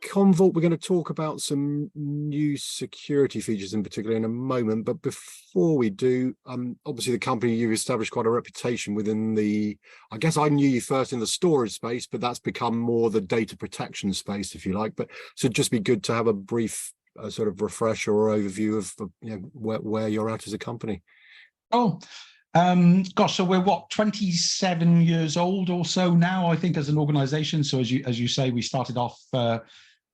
Commvault, we're going to talk about some new security features in particular in a moment, but before we do, obviously the company, you've established quite a reputation within the, I guess I knew you first in the storage space, but that's become more the data protection space, if you like. But so it'd just be good to have a brief sort of refresher or overview of where you're at as a company. Oh, gosh, so we're what, 27 years old or so now, I think, as an organization. So as you say, we started off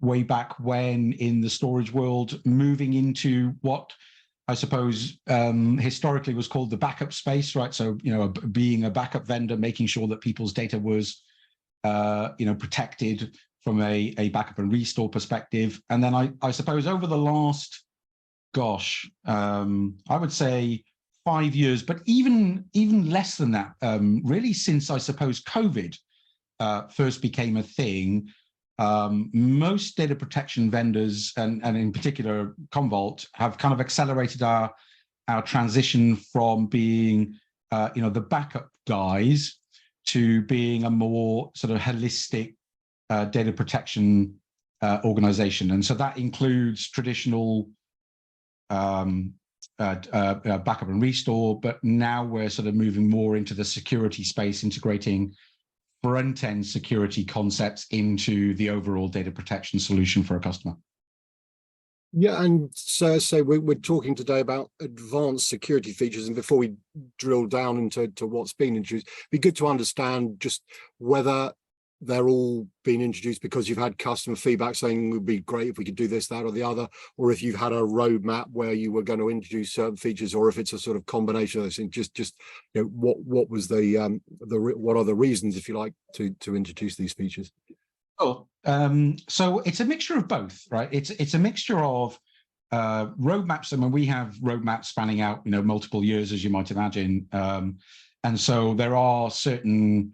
way back when in the storage world, moving into what I suppose historically was called the backup space, right? So, being a backup vendor, making sure that people's data was, protected from a backup and restore perspective. And then I suppose over the last, gosh, I would say 5 years, but even less than that, really since I suppose COVID first became a thing, most data protection vendors and in particular Commvault have kind of accelerated our transition from being the backup guys to being a more sort of holistic data protection organization. And so that includes traditional backup and restore, but now we're sort of moving more into the security space, integrating front-end security concepts into the overall data protection solution for a customer. Yeah, and so we're talking today about advanced security features, and before we drill down into what's been introduced, it'd be good to understand just whether they're all being introduced because you've had customer feedback saying it would be great if we could do this, that, or the other, or if you've had a roadmap where you were going to introduce certain features, or if it's a sort of combination of those things. Just what was what are the reasons, if you like, to introduce these features? Oh, so it's a mixture of both, right? It's a mixture of roadmaps. I mean, we have roadmaps spanning out multiple years, as you might imagine, and so there are certain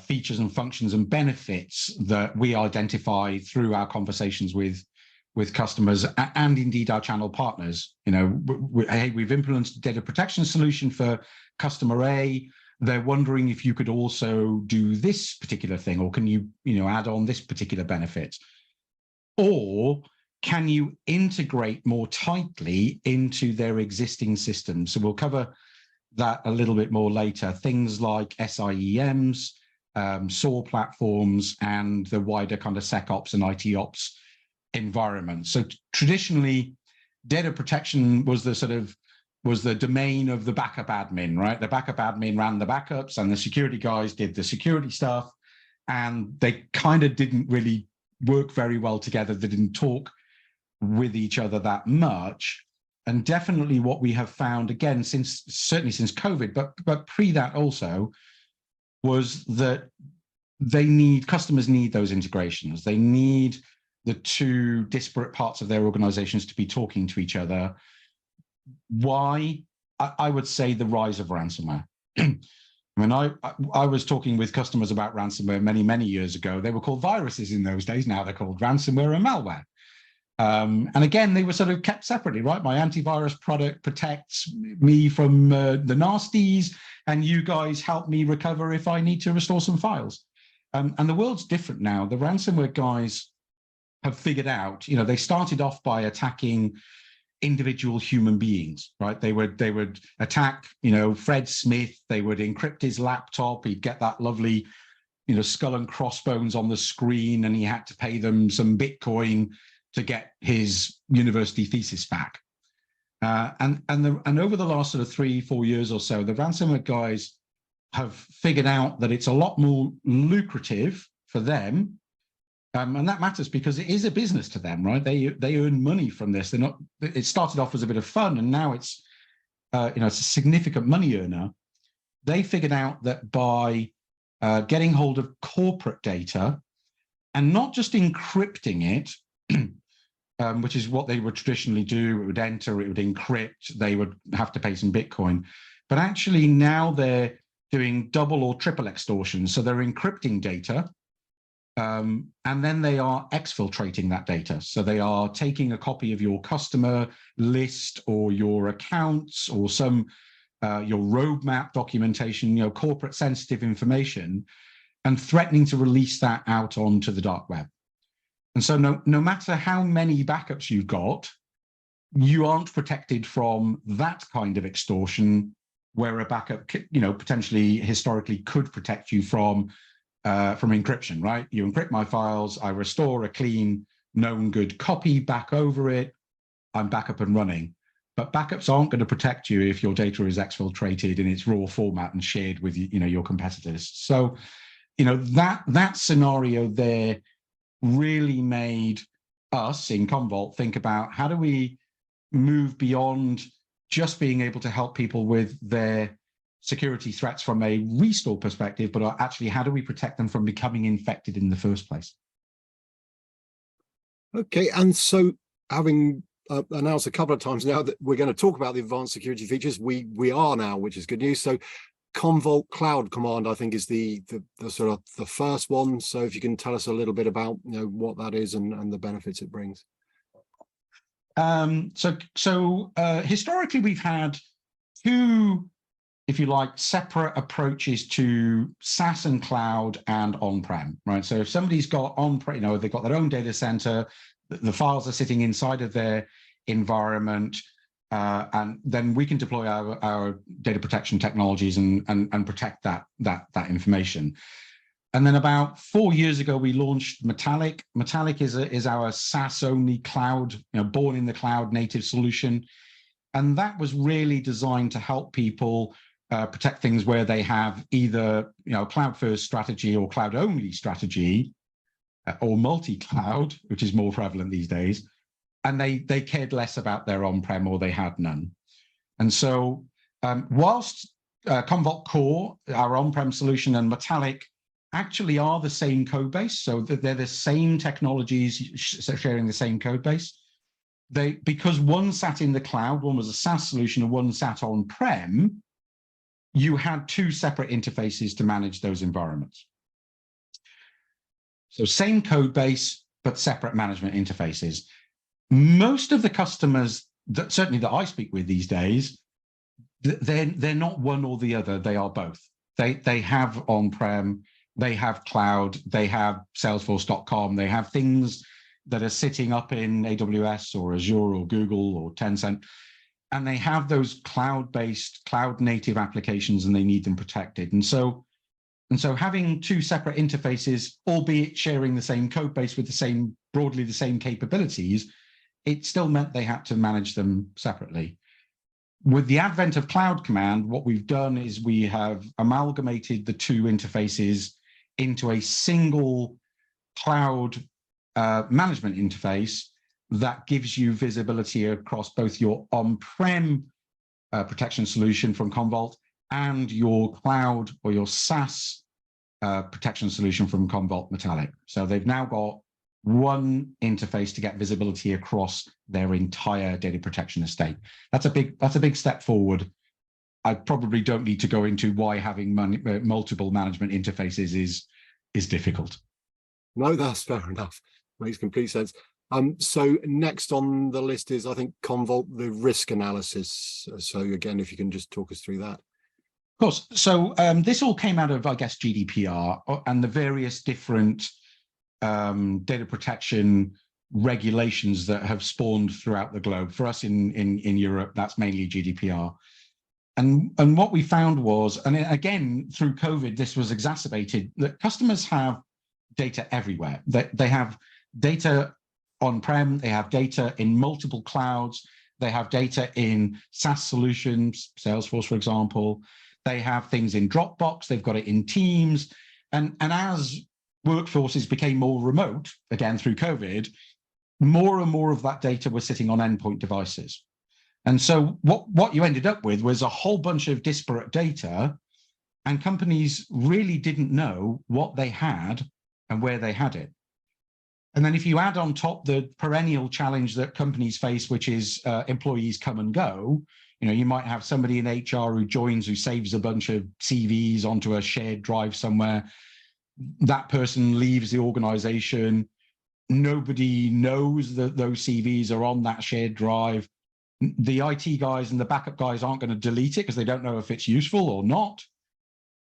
features and functions and benefits that we identify through our conversations with customers and indeed our channel partners. Hey, we've implemented a data protection solution for customer A. They're wondering if you could also do this particular thing, or can you add on this particular benefit, or can you integrate more tightly into their existing systems? So we'll cover that a little bit more later. Things like SIEMs, SOAR platforms, and the wider kind of SecOps and IT ops environment. So traditionally, data protection was the domain of the backup admin, right? The backup admin ran the backups, and the security guys did the security stuff, and they kind of didn't really work very well together. They didn't talk with each other that much. And definitely what we have found, again, certainly since COVID, but pre that also, was that customers need those integrations. They need the two disparate parts of their organizations to be talking to each other. Why? I would say the rise of ransomware. I mean, I was talking with customers about ransomware many years ago. They were called viruses in those days. Now they're called ransomware and malware. And again, they were sort of kept separately, right? My antivirus product protects me from the nasties, and you guys help me recover if I need to restore some files. And the world's different now. The ransomware guys have figured out, they started off by attacking individual human beings, right? They would attack, Fred Smith. They would encrypt his laptop. He'd get that lovely, skull and crossbones on the screen, and he had to pay them some Bitcoin to get his university thesis back. And over the last sort of 3-4 years or so, the ransomware guys have figured out that it's a lot more lucrative for them. And that matters because it is a business to them, right? They earn money from this. It started off as a bit of fun, and now it's a significant money earner. They figured out that by getting hold of corporate data and not just encrypting it, which is what they would traditionally do. It would enter, it would encrypt, they would have to pay some Bitcoin. But actually now they're doing double or triple extortion. So they're encrypting data, and then they are exfiltrating that data. So they are taking a copy of your customer list or your accounts or your roadmap documentation, corporate sensitive information, and threatening to release that out onto the dark web. And so no matter how many backups you've got, you aren't protected from that kind of extortion, where a backup, potentially historically could protect you from encryption, right? You encrypt my files, I restore a clean, known good copy back over it, I'm back up and running. But backups aren't going to protect you if your data is exfiltrated in its raw format and shared with your competitors. So, that scenario there really made us in Commvault think about how do we move beyond just being able to help people with their security threats from a restore perspective, but actually how do we protect them from becoming infected in the first place? Okay, and so having announced a couple of times now that we're going to talk about the advanced security features, we are now, which is good news. So Commvault Cloud Command, I think, is the sort of the first one. So if you can tell us a little bit about what that is and the benefits it brings. Historically, we've had two, if you like, separate approaches to SaaS and cloud and on-prem, right? So if somebody's got on-prem, they've got their own data center, the files are sitting inside of their environment, and then we can deploy our data protection technologies and protect that information. And then about 4 years ago, we launched Metallic. Metallic is our SaaS-only cloud, born in the cloud native solution. And that was really designed to help people protect things where they have either cloud-first strategy or cloud-only strategy, or multi-cloud, which is more prevalent these days. And they cared less about their on-prem, or they had none. And so whilst Commvault Core, our on-prem solution, and Metallic actually are the same code base, so they're the same technologies sharing the same code base, because one sat in the cloud, one was a SaaS solution, and one sat on-prem, you had two separate interfaces to manage those environments. So same code base, but separate management interfaces. Most of the customers, certainly that I speak with these days, they're not one or the other, they are both. They have on-prem, they have cloud, they have Salesforce.com, they have things that are sitting up in AWS or Azure or Google or Tencent, and they have those cloud-based, cloud-native applications, and they need them protected. And so having two separate interfaces, albeit sharing the same code base with broadly the same capabilities, it still meant they had to manage them separately. With the advent of Cloud Command, what we've done is we have amalgamated the two interfaces into a single cloud management interface that gives you visibility across both your on-prem protection solution from Commvault and your cloud or your SaaS protection solution from Commvault Metallic. So they've now got one interface to get visibility across their entire data protection estate. That's a big step forward. I probably don't need to go into why having multiple management interfaces is difficult. No, that's fair enough. Makes complete sense. So next on the list is, I think, Commvault, the risk analysis. So again, if you can just talk us through that. Of course. So this all came out of, I guess, GDPR and the various different data protection regulations that have spawned throughout the globe. For us in Europe, that's mainly GDPR. And what we found was, and again, through COVID, this was exacerbated, that customers have data everywhere. They have data on-prem, they have data in multiple clouds, they have data in SaaS solutions, Salesforce, for example. They have things in Dropbox, they've got it in Teams. And as workforces became more remote, again, through COVID, more and more of that data was sitting on endpoint devices. And so what you ended up with was a whole bunch of disparate data, and companies really didn't know what they had and where they had it. And then if you add on top the perennial challenge that companies face, which is employees come and go, you might have somebody in HR who joins, who saves a bunch of CVs onto a shared drive somewhere. That person leaves the organization. Nobody knows that those CVs are on that shared drive. The IT guys and the backup guys aren't going to delete it because they don't know if it's useful or not.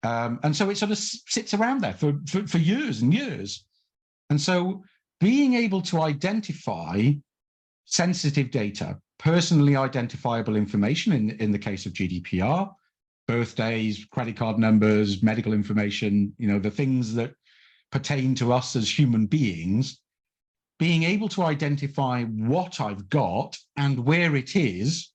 And so it sort of sits around there for years and years. And so being able to identify sensitive data, personally identifiable information in the case of GDPR, birthdays, credit card numbers, medical information, the things that pertain to us as human beings, being able to identify what I've got and where it is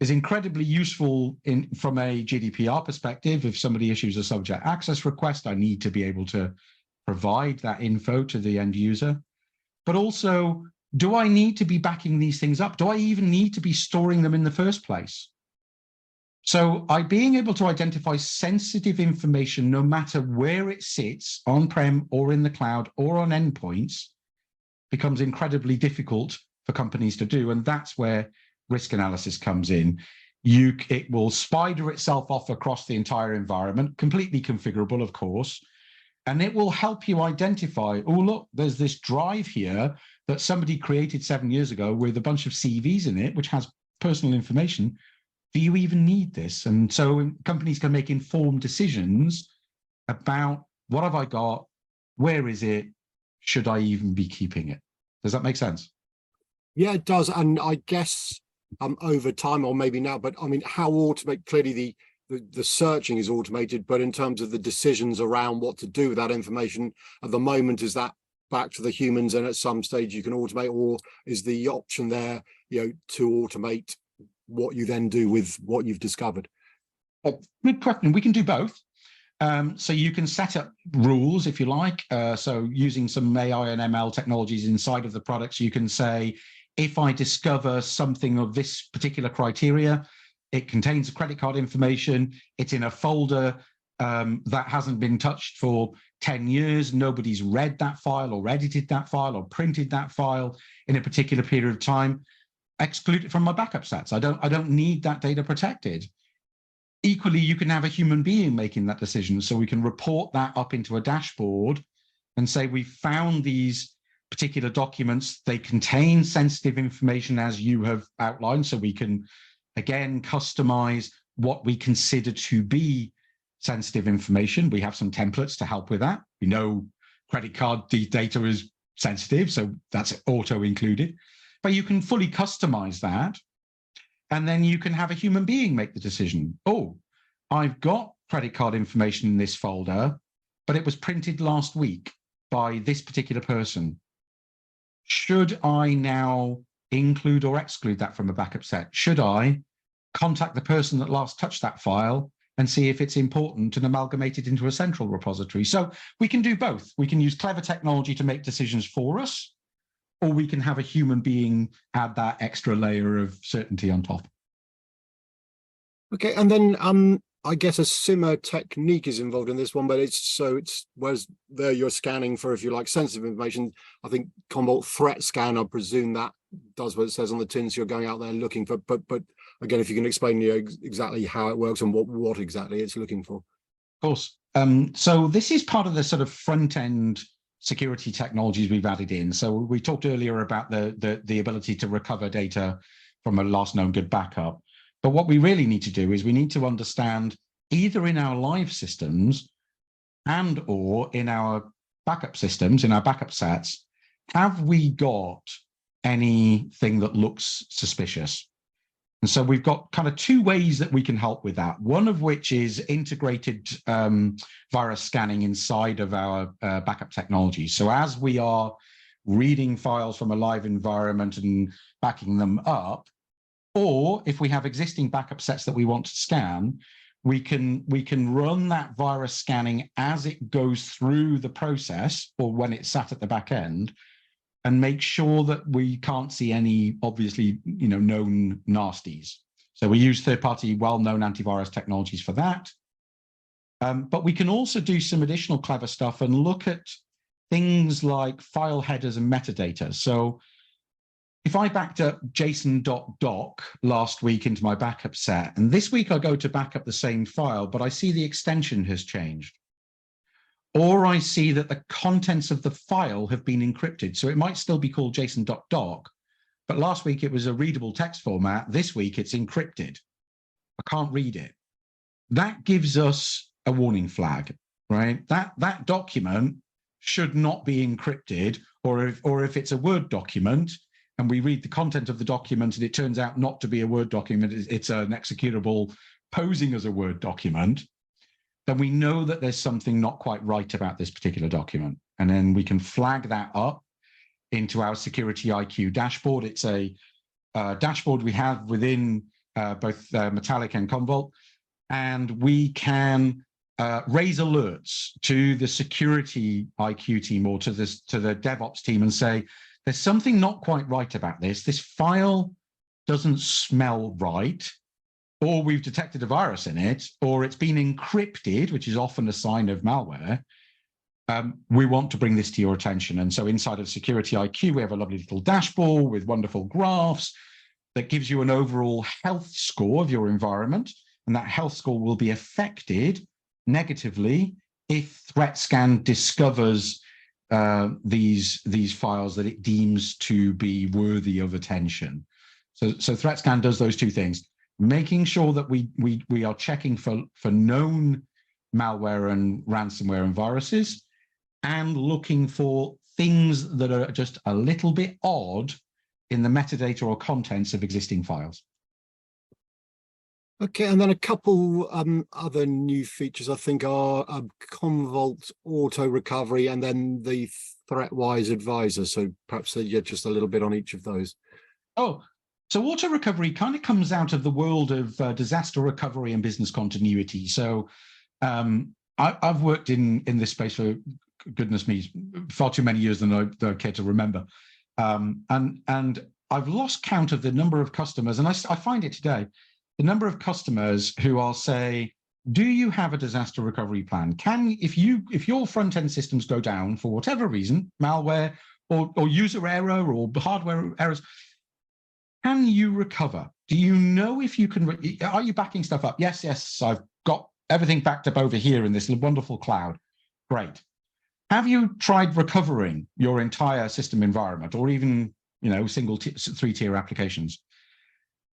incredibly useful from a GDPR perspective. If somebody issues a subject access request, I need to be able to provide that info to the end user. But also, do I need to be backing these things up? Do I even need to be storing them in the first place? So being able to identify sensitive information, no matter where it sits, on-prem or in the cloud or on endpoints, becomes incredibly difficult for companies to do. And that's where risk analysis comes in. It will spider itself off across the entire environment, completely configurable, of course, and it will help you identify, oh, look, there's this drive here that somebody created 7 years ago with a bunch of CVs in it, which has personal information. Do you even need this? And so companies can make informed decisions about what have I got, where is it, should I even be keeping it? Does that make sense? Yeah, it does. And I guess over time, or maybe now, but I mean, how automate, clearly the searching is automated, but in terms of the decisions around what to do with that information at the moment, is that back to the humans, and at some stage you can automate, or is the option there, to automate what you then do with what you've discovered? Good question. We can do both. So you can set up rules, if you like. So using some AI and ML technologies inside of the products, you can say, if I discover something of this particular criteria, it contains credit card information, it's in a folder that hasn't been touched for 10 years, nobody's read that file or edited that file or printed that file in a particular period of time, exclude it from my backup sets. I don't need that data protected. Equally, you can have a human being making that decision, so we can report that up into a dashboard and say, we found these particular documents, they contain sensitive information as you have outlined, so we can, again, customize what we consider to be sensitive information. We have some templates to help with that. We know credit card data is sensitive, so that's auto included, but you can fully customize that. And then you can have a human being make the decision. Oh, I've got credit card information in this folder, but it was printed last week by this particular person. Should I now include or exclude that from a backup set? Should I contact the person that last touched that file and see if it's important and amalgamate it into a central repository? So we can do both. We can use clever technology to make decisions for us, or we can have a human being add that extra layer of certainty on top. Okay, and then I guess a similar technique is involved in this one, but whereas there you're scanning for, if you like, sensitive information. I think Commvault Threat Scan, I presume that does what it says on the tin, so you're going out there looking for, but again, if you can explain exactly how it works and what exactly it's looking for. Of course. So this is part of the sort of front-end security technologies we've added in. So we talked earlier about the ability to recover data from a last known good backup. But what we really need to do is we need to understand, either in our live systems and or in our backup systems, in our backup sets, have we got anything that looks suspicious? And so we've got kind of two ways that we can help with that. One of which is integrated virus scanning inside of our backup technology. So as we are reading files from a live environment and backing them up, or if we have existing backup sets that we want to scan, we can run that virus scanning as it goes through the process, or when it's sat at the back end, and make sure that we can't see any obviously known nasties. So we use third-party well-known antivirus technologies for that. But we can also do some additional clever stuff and look at things like file headers and metadata. So if I backed up json.doc last week into my backup set, and this week I go to back up the same file, but I see the extension has changed, or I see that the contents of the file have been encrypted. So it might still be called json.doc, but last week it was a readable text format. This week it's encrypted. I can't read it. That gives us a warning flag, right? That document should not be encrypted, or if it's a Word document and we read the content of the document and it turns out not to be a Word document, it's an executable posing as a Word document, then we know that there's something not quite right about this particular document. And then we can flag that up into our Security IQ dashboard. It's a dashboard we have within both Metallic and Commvault, and we can raise alerts to the Security IQ team or to the DevOps team and say, there's something not quite right about this. This file doesn't smell right, or we've detected a virus in it, or it's been encrypted, which is often a sign of malware. We want to bring this to your attention. And so inside of Security IQ, we have a lovely little dashboard with wonderful graphs that gives you an overall health score of your environment. And that health score will be affected negatively if ThreatScan discovers these files that it deems to be worthy of attention. So ThreatScan does those two things, making sure that we are checking for known malware and ransomware and viruses, and looking for things that are just a little bit odd in the metadata or contents of existing files. Okay, and then a couple other new features, I think, are Commvault auto recovery and then the ThreatWise advisor. So perhaps just a little bit on each of those. Oh, so auto recovery kind of comes out of the world of disaster recovery and business continuity. So I've worked in this space for, goodness me, far too many years than I care to remember. And I've lost count of the number of customers, and I find it today, the number of customers who I'll say, do you have a disaster recovery plan? If your front-end systems go down for whatever reason, malware or user error or hardware errors, can you recover? Do you know if you can, are you backing stuff up? Yes, I've got everything backed up over here in this wonderful cloud. Great. Have you tried recovering your entire system environment, or even, single three-tier applications?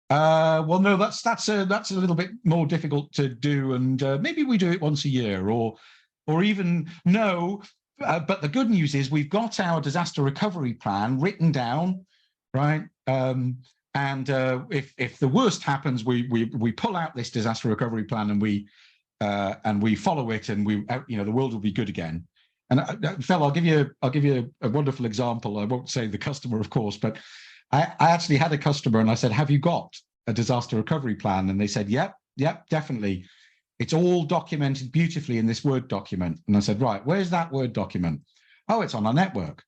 Well, no, that's a little bit more difficult to do, and maybe we do it once a year, or even no. But the good news is we've got our disaster recovery plan written down, right? And if the worst happens, we pull out this disaster recovery plan and we follow it, and the world will be good again. And Phil, I'll give you a wonderful example. I won't say the customer, of course, but I actually had a customer and I said, have you got a disaster recovery plan? And they said, yep, definitely. It's all documented beautifully in this Word document. And I said, right, where's that Word document? Oh, it's on our network.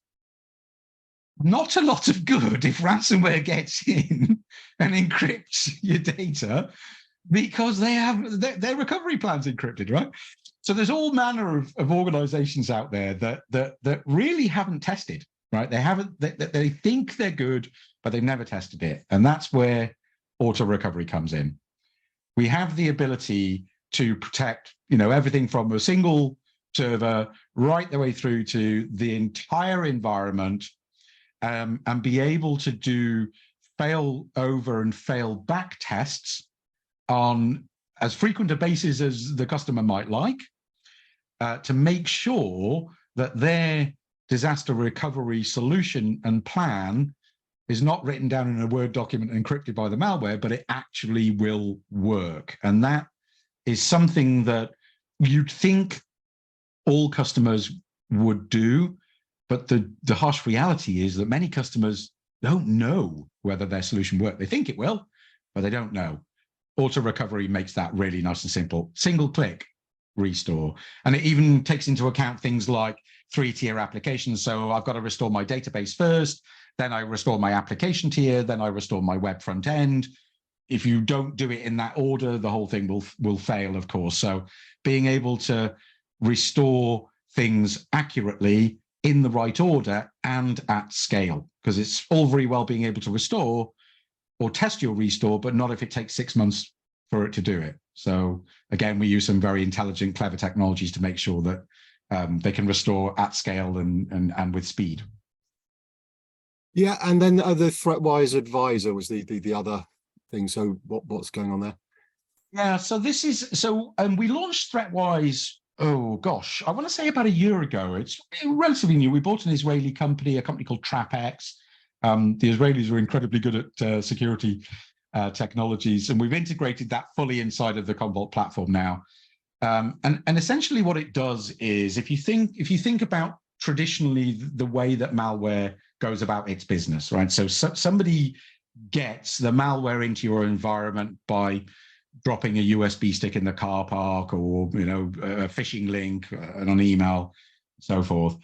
Not a lot of good if ransomware gets in and encrypts your data, because they have their recovery plans encrypted, right? So there's all manner of organizations out there that really haven't tested, right? They think they're good, but they've never tested it. And that's where auto recovery comes in. We have the ability to protect, everything from a single server right the way through to the entire environment, and be able to do fail over and fail back tests on as frequent a basis as the customer might like, to make sure that their disaster recovery solution and plan is not written down in a Word document and encrypted by the malware, but it actually will work. And that is something that you'd think all customers would do, but the harsh reality is that many customers don't know whether their solution works. They think it will, but they don't know. Auto recovery makes that really nice and simple. Single click, restore. And it even takes into account things like three-tier applications. So I've got to restore my database first, then I restore my application tier, then I restore my web front end. If you don't do it in that order, the whole thing will fail, of course. So being able to restore things accurately in the right order and at scale, because it's all very well being able to restore or test your restore, but not if it takes 6 months for it to do it. So again, we use some very intelligent, clever technologies to make sure that they can restore at scale and with speed. Yeah, and then the ThreatWise advisor was the other thing. So what's going on there? Yeah, so we launched ThreatWise oh gosh, I want to say about a year ago. It's relatively new. We bought an Israeli company, a company called TrapX. The Israelis are incredibly good at security technologies, and we've integrated that fully inside of the Commvault platform now. And essentially what it does is, if you think about traditionally the way that malware goes about its business, right? So somebody gets the malware into your environment by dropping a USB stick in the car park, or a phishing link and an email, so forth.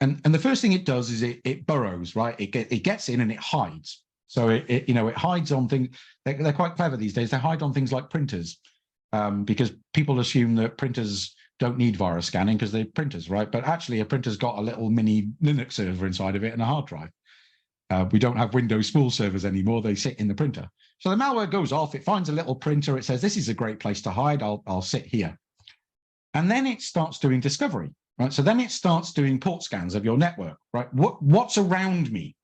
And the first thing it does is it burrows, right? It gets in and it hides. So it hides on things. They're quite clever these days. They hide on things like printers, because people assume that printers don't need virus scanning because they're printers, right? But actually, a printer's got a little mini Linux server inside of it and a hard drive. We don't have Windows spool servers anymore. They sit in the printer. So the malware goes off, it finds a little printer, it says, this is a great place to hide, I'll sit here. And then it starts doing discovery, right? So then it starts doing port scans of your network, right? What's around me?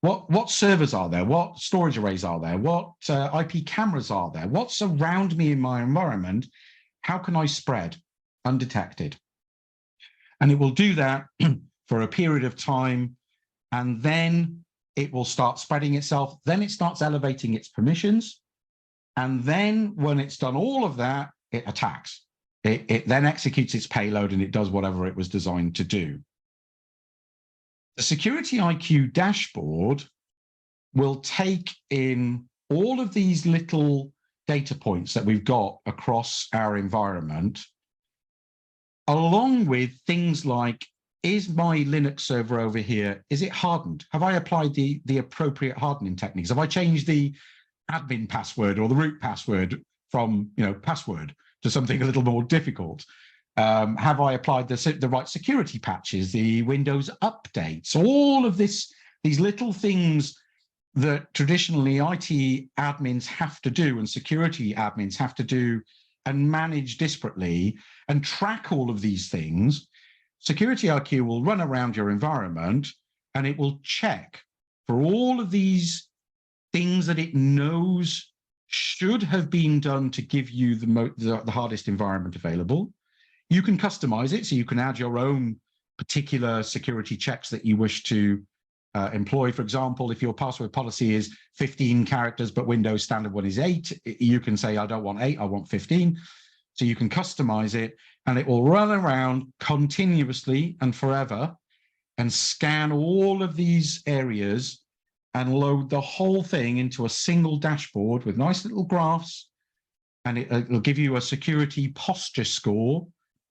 What servers are there? What storage arrays are there? What IP cameras are there? What's around me in my environment? How can I spread undetected? And it will do that for a period of time, and then it will start spreading itself. Then it starts elevating its permissions. And then when it's done all of that, it attacks. It then executes its payload and it does whatever it was designed to do. The Security IQ dashboard will take in all of these little data points that we've got across our environment, along with things like, is my Linux server over here, is it hardened? Have I applied the appropriate hardening techniques? Have I changed the admin password or the root password from password to something a little more difficult? Have I applied the right security patches, the Windows updates, all of these little things that traditionally IT admins have to do and security admins have to do and manage disparately and track all of these things. Security IQ will run around your environment and it will check for all of these things that it knows should have been done to give you the hardest environment available. You can customize it, so you can add your own particular security checks that you wish to employ. For example, if your password policy is 15 characters, but Windows standard one is 8, you can say, I don't want 8, I want 15. So you can customize it, and it will run around continuously and forever and scan all of these areas and load the whole thing into a single dashboard with nice little graphs. And it'll give you a security posture score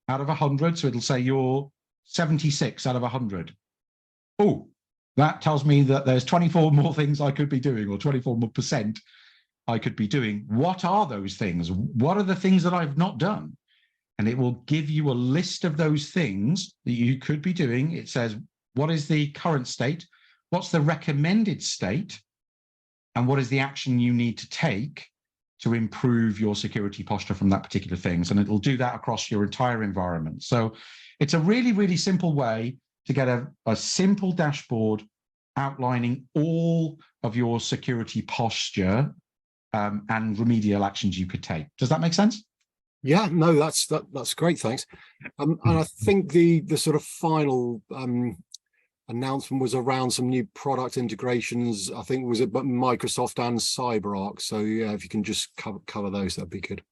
out of 100. So it'll say you're 76 out of 100. Oh, that tells me that there's 24 more things I could be doing, or 24% I could be doing. What are those things? What are the things that I've not done? And it will give you a list of those things that you could be doing. It says, what is the current state? What's the recommended state? And what is the action you need to take to improve your security posture from that particular things? And it'll do that across your entire environment. So it's a really, really simple way to get a simple dashboard outlining all of your security posture and remedial actions you could take. Does that make sense? Yeah, no, that's great, thanks. And I think the sort of final announcement was around some new product integrations. I think was it Microsoft and CyberArk. So yeah, if you can just cover those, that'd be good.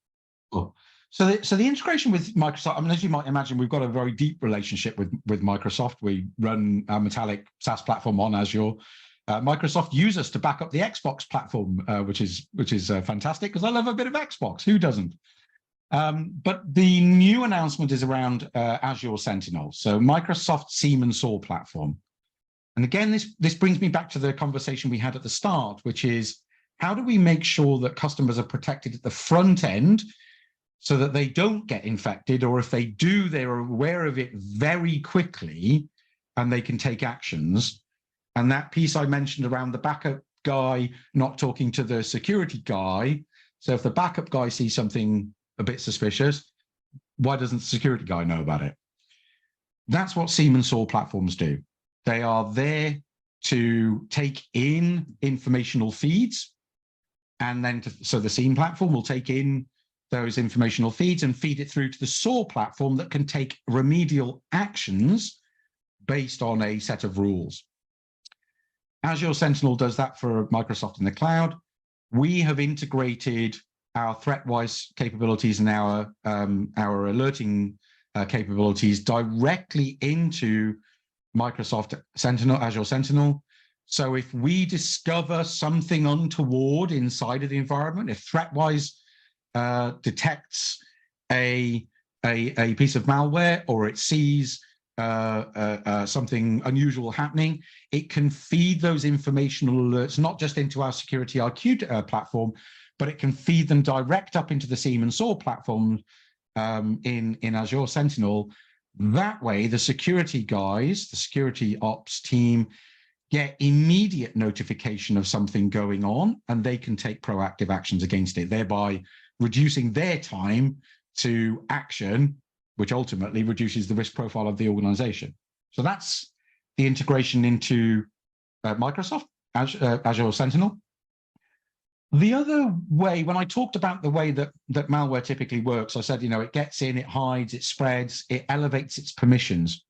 Cool. So the integration with Microsoft, I mean, as you might imagine, we've got a very deep relationship with Microsoft. We run our Metallic SaaS platform on Azure. Microsoft use us to back up the Xbox platform, which is fantastic, because I love a bit of Xbox. Who doesn't? But the new announcement is around Azure Sentinel, so Microsoft Siemens SOAR platform. And again, this brings me back to the conversation we had at the start, which is, how do we make sure that customers are protected at the front end so that they don't get infected, or if they do, they're aware of it very quickly and they can take actions? And that piece I mentioned around the backup guy not talking to the security guy. So if the backup guy sees something a bit suspicious, why doesn't the security guy know about it? That's what Siemens SOAR platforms do. They are there to take in informational feeds, and then so the SIEM platform will take in those informational feeds and feed it through to the SOAR platform that can take remedial actions based on a set of rules. Azure Sentinel does that for Microsoft in the cloud. We have integrated our ThreatWise capabilities and our alerting capabilities directly into Microsoft Sentinel, Azure Sentinel. So if we discover something untoward inside of the environment, if ThreatWise detects a piece of malware, or it sees something unusual happening, it can feed those informational alerts not just into our Security IQ platform, but it can feed them direct up into the SIEM and SOAR platform in Azure Sentinel. That way, the security guys, the security ops team, get immediate notification of something going on, and they can take proactive actions against it, thereby reducing their time to action, which ultimately reduces the risk profile of the organization. So that's the integration into Microsoft Azure Sentinel. The other way, when I talked about the way that malware typically works, I said, it gets in, it hides, it spreads, it elevates its permissions.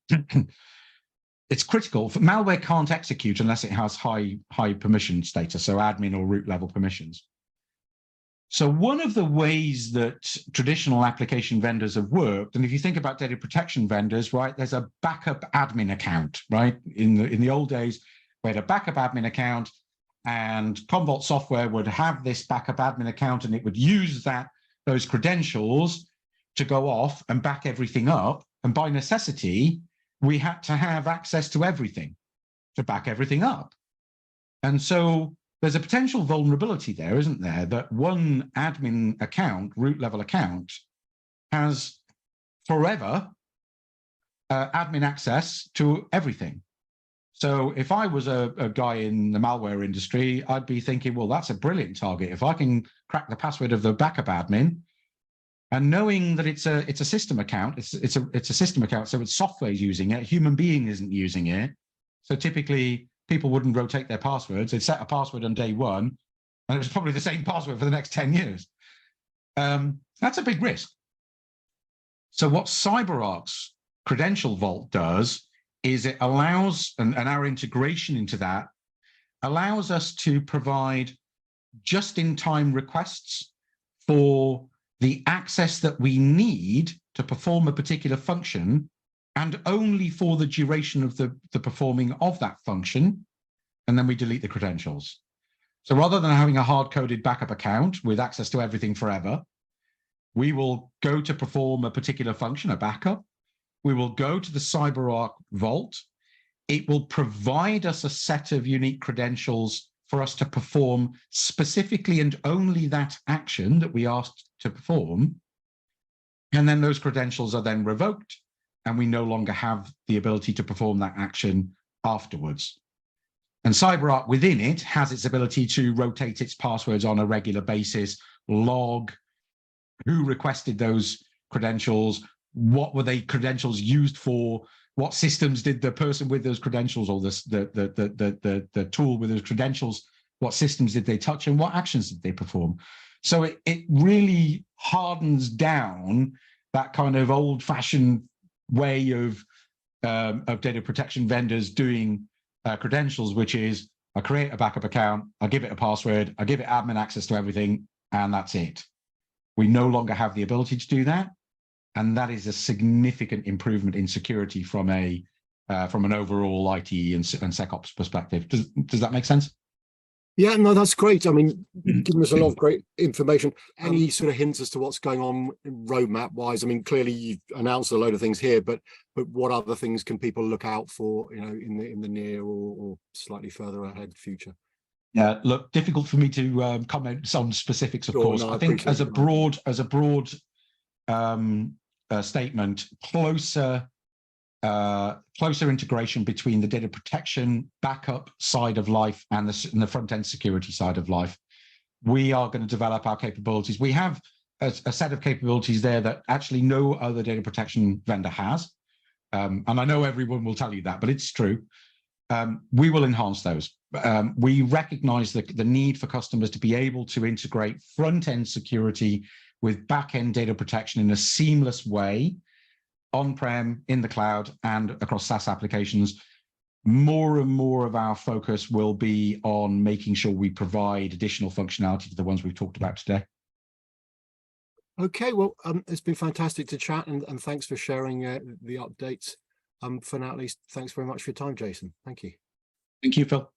It's critical. Malware can't execute unless it has high permission status, so admin or root level permissions. So one of the ways that traditional application vendors have worked, and if you think about data protection vendors, right, there's a backup admin account, right? In the old days, we had a backup admin account, and Commvault software would have this backup admin account, and it would use those credentials to go off and back everything up. And by necessity, we had to have access to everything to back everything up. And so there's a potential vulnerability there, isn't there, that one admin account, root level account, has forever admin access to everything. So if I was a guy in the malware industry, I'd be thinking, well, that's a brilliant target. If I can crack the password of the backup admin, and knowing that it's a system account, it's a system account, so it's software using it, a human being isn't using it. So typically people wouldn't rotate their passwords. They'd set a password on day one, and it was probably the same password for the next 10 years. That's a big risk. So what CyberArk's Credential Vault does is it allows, and our integration into that allows us to provide just-in-time requests for the access that we need to perform a particular function, and only for the duration of the performing of that function, and then we delete the credentials. So rather than having a hard-coded backup account with access to everything forever, we will go to perform a particular function, a backup. We will go to the CyberArk Vault. It will provide us a set of unique credentials for us to perform specifically and only that action that we asked to perform. And then those credentials are then revoked, and we no longer have the ability to perform that action afterwards. And CyberArk within it has its ability to rotate its passwords on a regular basis, log who requested those credentials, what were they credentials used for, what systems did the person with those credentials, or the tool with those credentials, what systems did they touch, and what actions did they perform? So it really hardens down that kind of old-fashioned way of data protection vendors doing credentials, which is I create a backup account, I give it a password, I give it admin access to everything, and that's it. We no longer have the ability to do that. And that is a significant improvement in security from an overall IT and SecOps perspective. Does that make sense? Yeah, no, that's great. I mean, you've given us a lot of great information. Any sort of hints as to what's going on roadmap wise? I mean, clearly you've announced a load of things here, but what other things can people look out for, in the near or slightly further ahead future? Yeah, look, difficult for me to comment on specifics, of course. No, I think as a broad statement, closer integration between the data protection backup side of life and the front-end security side of life. We are going to develop our capabilities. We have a set of capabilities there that actually no other data protection vendor has. And I know everyone will tell you that, but it's true. We will enhance those. We recognize the need for customers to be able to integrate front-end security with back-end data protection in a seamless way, on-prem, in the cloud, and across SaaS applications. More and more of our focus will be on making sure we provide additional functionality to the ones we've talked about today. Okay, well, it's been fantastic to chat, and thanks for sharing the updates. For now, at least, thanks very much for your time, Jason. Thank you. Thank you, Phil.